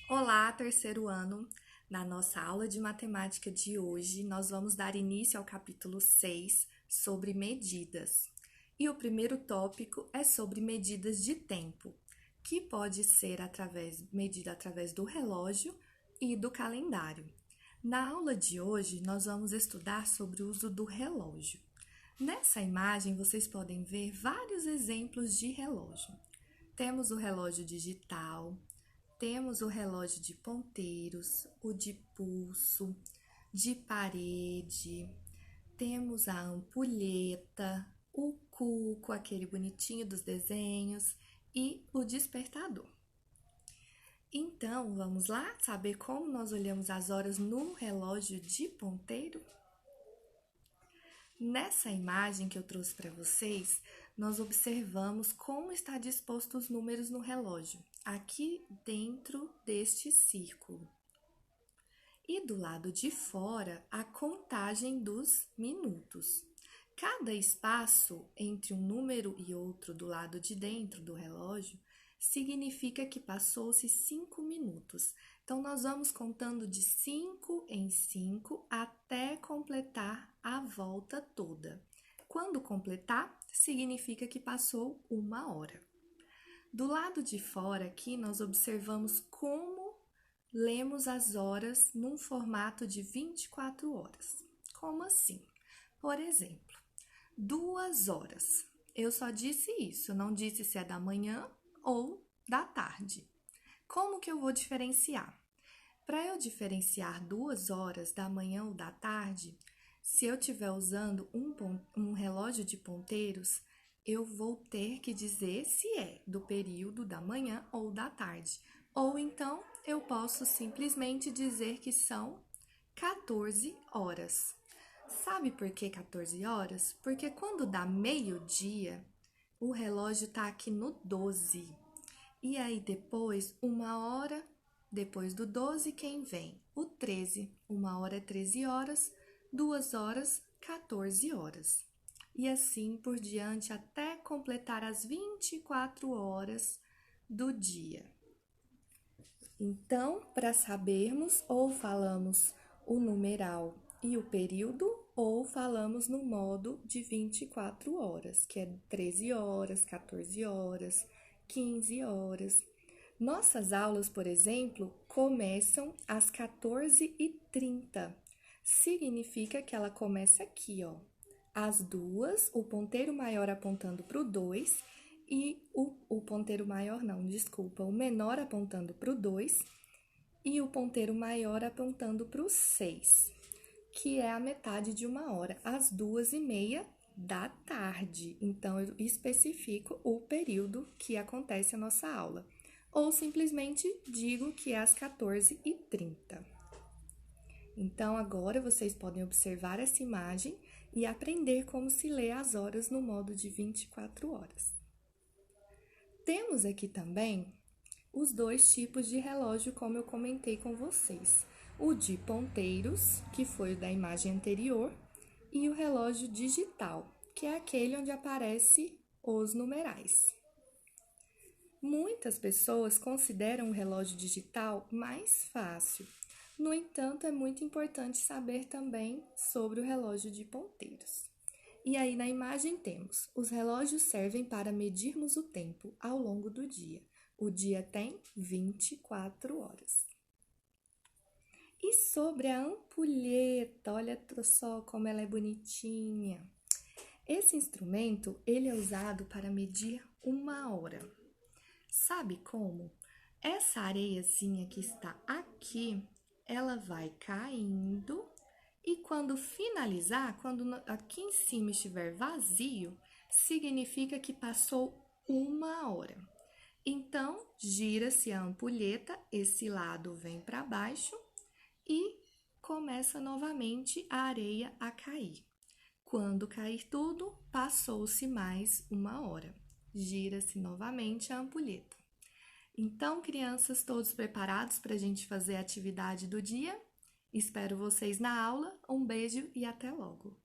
Olá, terceiro ano! Na nossa aula de matemática de hoje, nós vamos dar início ao capítulo 6 sobre medidas. E o primeiro tópico é sobre medidas de tempo, que pode ser medida através do relógio e do calendário. Na aula de hoje, nós vamos estudar sobre o uso do relógio. Nessa imagem, vocês podem ver vários exemplos de relógio. Temos o relógio digital, temos o relógio de ponteiros, o de pulso, de parede, temos a ampulheta, o cuco, aquele bonitinho dos desenhos, e o despertador. Então, vamos lá saber como nós olhamos as horas no relógio de ponteiro? Nessa imagem que eu trouxe para vocês, nós observamos como está disposto os números no relógio, aqui dentro deste círculo. E do lado de fora, a contagem dos minutos. Cada espaço entre um número e outro do lado de dentro do relógio significa que passou-se 5 minutos. Então, nós vamos contando de 5 em 5 até completar a volta toda. Quando completar, significa que passou 1 hora. Do lado de fora aqui, nós observamos como lemos as horas num formato de 24 horas. Como assim? Por exemplo, 2 horas. Eu só disse isso, não disse se é da manhã ou da tarde. Como que eu vou diferenciar? Para eu diferenciar 2 horas da manhã ou da tarde, se eu estiver usando um relógio de ponteiros, eu vou ter que dizer se é do período da manhã ou da tarde. Ou então, eu posso simplesmente dizer que são 14 horas. Sabe por que 14 horas? Porque quando dá meio-dia, o relógio está aqui no 12. E aí depois, 1 hora, depois do 12, quem vem? O 13. 1 hora é 13 horas, 2 horas, 14 horas. E assim por diante até completar as 24 horas do dia. Então, para sabermos, ou falamos o numeral e o período, ou falamos no modo de 24 horas, que é 13 horas, 14 horas, 15 horas. Nossas aulas, por exemplo, começam às 14h30. Significa que ela começa aqui, ó. As duas, o ponteiro maior apontando para o 2 e o ponteiro maior não, desculpa, o menor apontando para o 2 e o ponteiro maior apontando para o 6, que é a metade de 1 hora, às 2h30 da tarde. Então, eu especifico o período que acontece a nossa aula. Ou simplesmente digo que é às 14h30. Então, agora vocês podem observar essa imagem e aprender como se lê as horas no modo de 24 horas. Temos aqui também os dois tipos de relógio, como eu comentei com vocês. O de ponteiros, que foi o da imagem anterior, e o relógio digital, que é aquele onde aparece os numerais. Muitas pessoas consideram o relógio digital mais fácil. No entanto, é muito importante saber também sobre o relógio de ponteiros. E aí na imagem temos, os relógios servem para medirmos o tempo ao longo do dia. O dia tem 24 horas. E sobre a ampulheta, olha só como ela é bonitinha. Esse instrumento, ele é usado para medir 1 hora. Sabe como? Essa areiazinha que está aqui, ela vai caindo e quando finalizar, quando aqui em cima estiver vazio, significa que passou 1 hora. Então, gira-se a ampulheta, esse lado vem para baixo e começa novamente a areia a cair. Quando cair tudo, passou-se mais 1 hora. Gira-se novamente a ampulheta. Então, crianças, todos preparados para a gente fazer a atividade do dia? Espero vocês na aula. Um beijo e até logo!